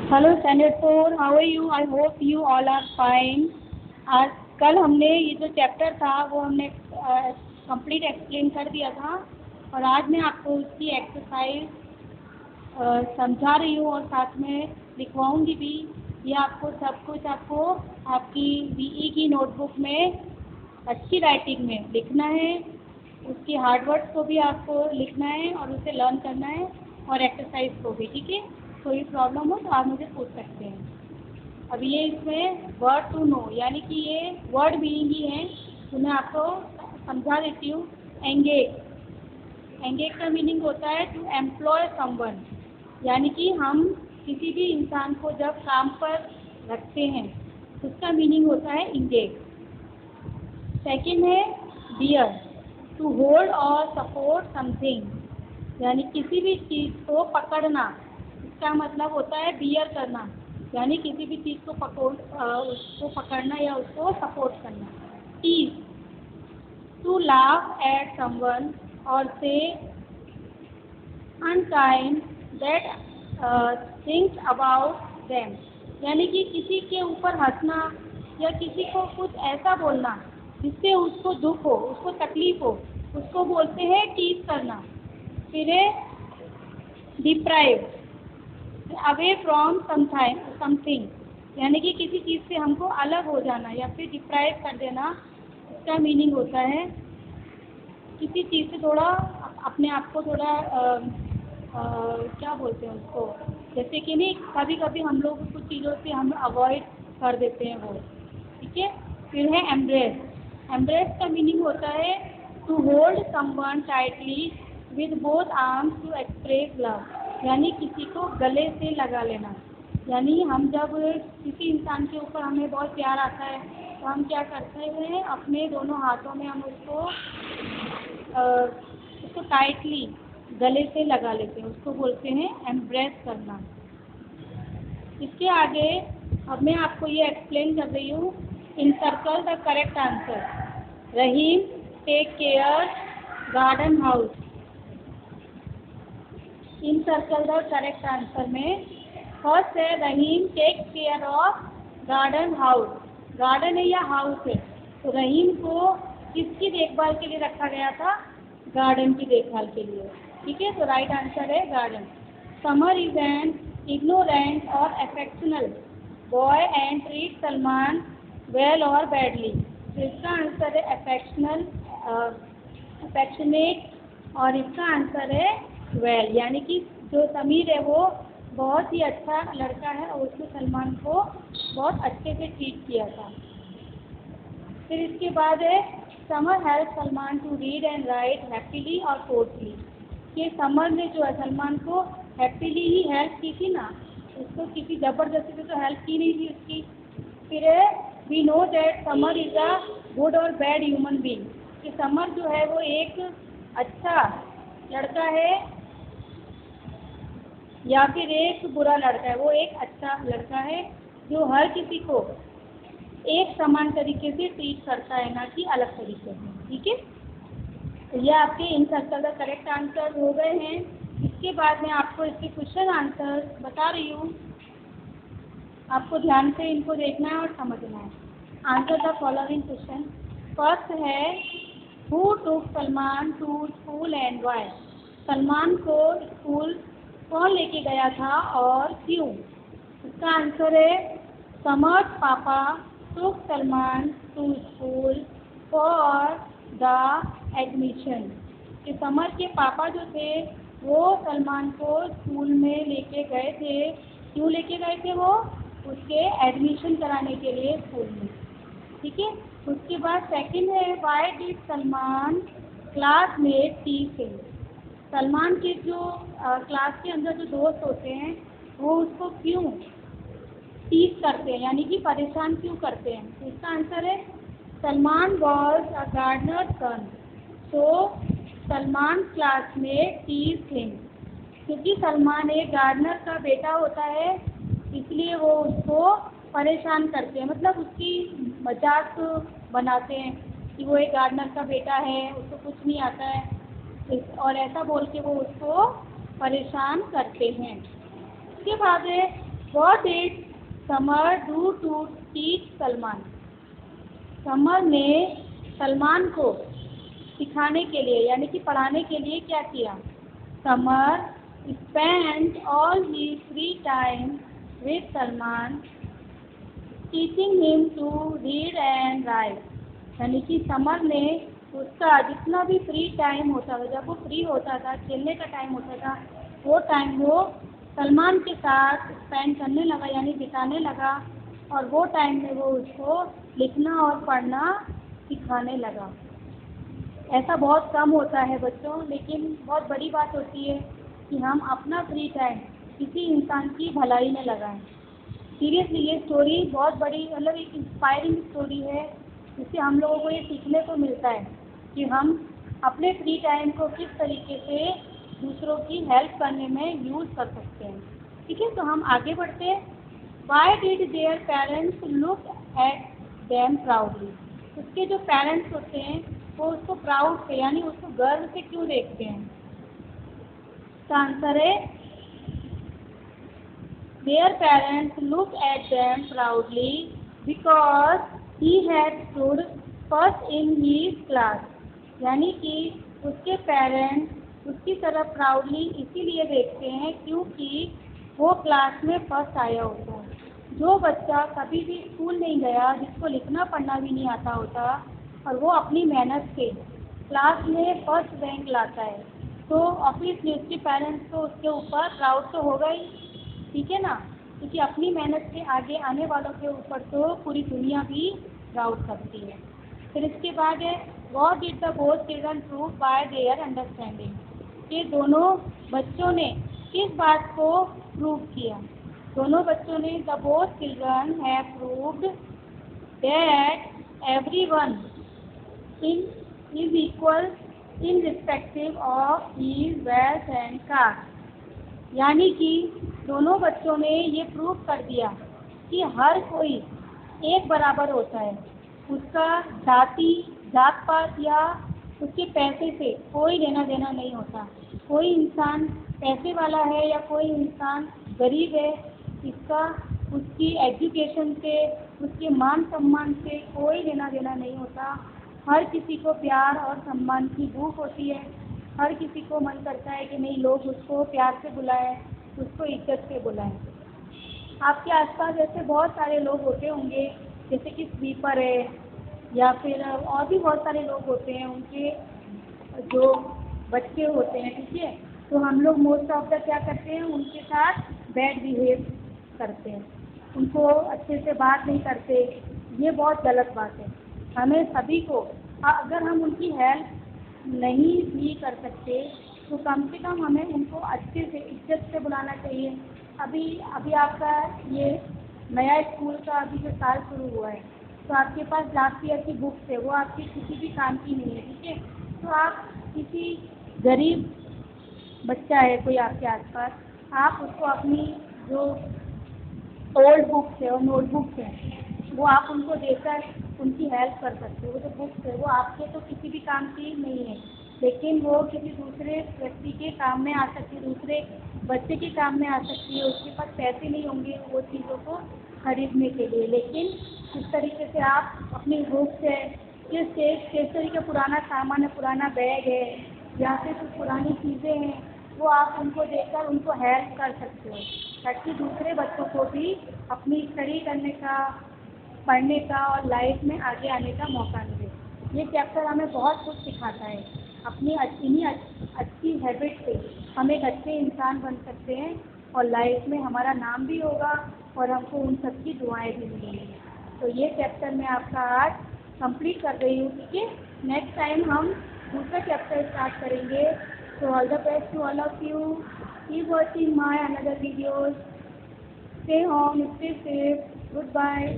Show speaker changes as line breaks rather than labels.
Hello standard 4, how are you? I hope you all are fine. आज कल हमने ये जो चैप्टर था वो हमने कंप्लीट एक्सप्लेन कर दिया था, और आज मैं आपको उसकी एक्सरसाइज समझा रही हूँ और साथ में लिखवाऊँगी भी। ये आपको सब कुछ आपकी बीई की नोटबुक में अच्छी राइटिंग में लिखना है। उसकी हार्डवर्ड्स को भी आपको लिखना है और उसे लर्न करना है, और एक्सरसाइज को भी। ठीक है, कोई प्रॉब्लम हो तो आप मुझे पूछ सकते हैं। अब ये इसमें वर्ड टू नो, यानी कि ये वर्ड मीनिंग ही है, तो मैं आपको समझा देती हूँ। एंगेज। एंगेज का मीनिंग होता है टू एम्प्लॉय समवन, यानी कि हम किसी भी इंसान को जब काम पर रखते हैं उसका मीनिंग होता है इंगेज। सेकेंड है बियर, टू होल्ड और सपोर्ट समथिंग, यानी किसी भी चीज़ को पकड़ना। इसका मतलब होता है बियर करना, यानी किसी भी चीज़ को उसको पकड़ना या उसको सपोर्ट करना। Tease, to laugh at someone और से unkind that thinks about them, यानी कि किसी के ऊपर हंसना या किसी को कुछ ऐसा बोलना जिससे उसको दुख हो, उसको तकलीफ हो, उसको बोलते हैं टीज करना। फिर है डिप्राइव, अवे फ्रॉम समथिंग, यानी कि किसी चीज़ से हमको अलग हो जाना या फिर डिप्राइव कर देना। इसका मीनिंग होता है किसी चीज़ से थोड़ा अपने आप को थोड़ा क्या बोलते हैं उसको, जैसे कि नहीं, कभी कभी हम लोग कुछ चीज़ों से हम अवॉइड कर देते हैं वो। ठीक है, फिर है एम्ब्रेस। एम्ब्रेस का मीनिंग होता है to hold someone tightly with both arms to express love, यानी किसी को गले से लगा लेना। यानी हम जब किसी इंसान के ऊपर हमें बहुत प्यार आता है तो हम क्या करते हैं, अपने दोनों हाथों में हम उसको टाइटली गले से लगा लेते हैं, उसको बोलते हैं एम्ब्रेस करना। इसके आगे अब मैं आपको ये एक्सप्लेन कर रही हूँ। In circle the correct answer. Rahim take care garden house. In circle the correct answer में फर्स्ट है Rahim take care of garden house. Garden है या हाउस है, तो रहीम को किसकी देखभाल के लिए रखा गया था? गार्डन की देखभाल के लिए। ठीक है, तो राइट आंसर है garden. Samar is an ignorant और affectional boy and treat Salman well और बैडली, तो इसका आंसर है अफेक्शनेट, और इसका आंसर है वेल, यानी कि जो समीर है वो बहुत ही अच्छा लड़का है और उसने सलमान को बहुत अच्छे से ट्रीट किया था। फिर इसके बाद है Samar help Salman to read and write happily और फोर्सली, कि समर ने जो है सलमान को हैप्पीली ही हेल्प की थी ना, उसको किसी ज़बरदस्ती से तो हेल्प की नहीं थी उसकी। फिर है we know that Samar is a good और बैड ह्यूमन बीइंग, कि समर जो है वो एक अच्छा लड़का है या फिर एक बुरा लड़का है। वो एक अच्छा लड़का है जो हर किसी को एक समान तरीके से ट्रीट करता है, ना कि अलग तरीके से। ठीक है, तो ये आपके इन सर्कल का करेक्ट आंसर हो गए हैं। इसके बाद मैं आपको इसके क्वेश्चन आंसर बता रही हूँ, आपको ध्यान से इनको देखना है और समझना है। Answer the following question. First है who took Salman to school and why, Salman को स्कूल कौन लेके गया था और क्यों? इसका आंसर है Samar's papa took Salman to school for the admission, कि समर के पापा जो थे वो सलमान को स्कूल में लेके गए थे। क्यों लेके गए थे? वो उसके एडमिशन कराने के लिए स्कूल में। ठीक है, उसके बाद सेकंड है why did Salman classmate tease him, Salman के जो क्लास के अंदर जो दोस्त होते हैं वो उसको क्यों टीज करते हैं, यानी कि परेशान क्यों करते हैं? तो इसका आंसर है Salman was a gardener son, so Salman classmate tease him, क्योंकि सलमान एक गार्डनर का बेटा होता है इसलिए वो उसको परेशान करते हैं, मतलब उसकी मजाक बनाते हैं कि वो एक गार्डनर का बेटा है, उसको कुछ नहीं आता है, और ऐसा बोल के वो उसको परेशान करते हैं। उसके बाद है What did Samar do to teach Salman? Samar ने सलमान को सिखाने के लिए यानी कि पढ़ाने के लिए क्या किया? Summer spent all his free time with Salman teaching him to read and write. यानी कि समर ने उसका जितना भी फ्री टाइम होता था, जब वो फ्री होता था, खेलने का टाइम होता था, वो टाइम वो सलमान के साथ स्पेंड करने लगा यानी बिताने लगा, और वो टाइम में वो उसको लिखना और पढ़ना सिखाने लगा। ऐसा बहुत कम होता है बच्चों, लेकिन बहुत बड़ी बात होती है कि हम अपना फ्री टाइम किसी इंसान की भलाई में लगाएं। सीरियसली ये स्टोरी बहुत बड़ी मतलब एक इंस्पायरिंग स्टोरी है, जिससे हम लोगों को ये सीखने को मिलता है कि हम अपने फ्री टाइम को किस तरीके से दूसरों की हेल्प करने में यूज़ कर सकते हैं। ठीक है, तो हम आगे बढ़ते हैं। Why did there parents look at them proudly? उसके जो पेरेंट्स होते हैं वो उसको प्राउड से यानी उसको गर्व से क्यों देखते हैं? इसका आंसर है their parents look at them proudly because he had stood first in his class. यानी कि उसके पेरेंट्स उसकी तरफ प्राउडली इसीलिए देखते हैं क्योंकि वो क्लास में फर्स्ट आया होता है। जो बच्चा कभी भी स्कूल नहीं गया, जिसको लिखना पढ़ना भी नहीं आता होता, और वो अपनी मेहनत से क्लास में फर्स्ट रैंक लाता है, तो ऑब्वियसली उसके पेरेंट्स तो उसके ऊपर प्राउड तो होगा ही, ठीक है ना, क्योंकि अपनी मेहनत से आगे आने वालों के ऊपर तो पूरी दुनिया भी प्राउड करती है। फिर इसके बाद है what did the both children prove by their understanding? ये दोनों बच्चों ने किस बात को प्रूव किया? दोनों बच्चों ने the both children have proved that everyone is equal in respective of his wealth and caste. यानी कि दोनों बच्चों ने ये प्रूव कर दिया कि हर कोई एक बराबर होता है, उसका जात पात या उसके पैसे से कोई लेना देना नहीं होता। कोई इंसान पैसे वाला है या कोई इंसान गरीब है, इसका उसकी एजुकेशन से, उसके मान सम्मान से कोई लेना देना नहीं होता। हर किसी को प्यार और सम्मान की भूख होती है। हर किसी को मन करता है कि नहीं, लोग उसको प्यार से बुलाएं, उसको इज्जत से बुलाएं। आपके आसपास ऐसे बहुत सारे लोग होते होंगे, जैसे कि स्वीपर है या फिर और भी बहुत सारे लोग होते हैं, उनके जो बच्चे होते हैं, ठीक है, तो हम लोग मोस्ट ऑफ द क्या करते हैं, उनके साथ बैड बिहेव करते हैं, उनको अच्छे से बात नहीं करते। ये बहुत गलत बात है। हमें सभी को, अगर हम उनकी हेल्प नहीं भी कर सकते तो कम से कम हमें उनको अच्छे से इज्जत से बुलाना चाहिए। अभी आपका ये नया स्कूल का अभी जो साल शुरू हुआ है, तो आपके पास लास्ट ईयर की बुक्स है, वो आपकी किसी भी काम की नहीं है, ठीक है। तो आप किसी गरीब बच्चा है कोई आपके आसपास, आप उसको अपनी जो ओल्ड बुक्स है और नोटबुक्स हैं वो आप उनको देकर उनकी हेल्प कर सकते हो। वो जो बुक्स है वो आपके तो किसी भी काम की नहीं है, लेकिन वो किसी दूसरे व्यक्ति के काम में आ सकती है, दूसरे बच्चे के काम में आ सकती है। उसके पास पैसे नहीं होंगे वो चीज़ों को खरीदने के लिए, लेकिन इस तरीके से आप अपनी बुक्स है, किस स्टेशनरी का पुराना सामान है, पुराना बैग है या फिर कुछ पुरानी चीज़ें हैं, वो आप उनको देकर उनको हेल्प कर सकते हो, ताकि दूसरे बच्चों को भी अपनी स्टडी करने का, पढ़ने का और लाइफ में आगे आने का मौका मिले। ये चैप्टर हमें बहुत कुछ सिखाता है। अपनी अच्छी हैबिट से हम एक अच्छे इंसान बन सकते हैं और लाइफ में हमारा नाम भी होगा और हमको उन सब की दुआएं भी मिलेंगी। तो ये चैप्टर मैं आपका आज कंप्लीट कर रही हूँ, ठीक है। नेक्स्ट टाइम हम दूसरा चैप्टर स्टार्ट करेंगे। So all the best to all of you. Keep watching my another videos. Stay home, stay safe. Goodbye.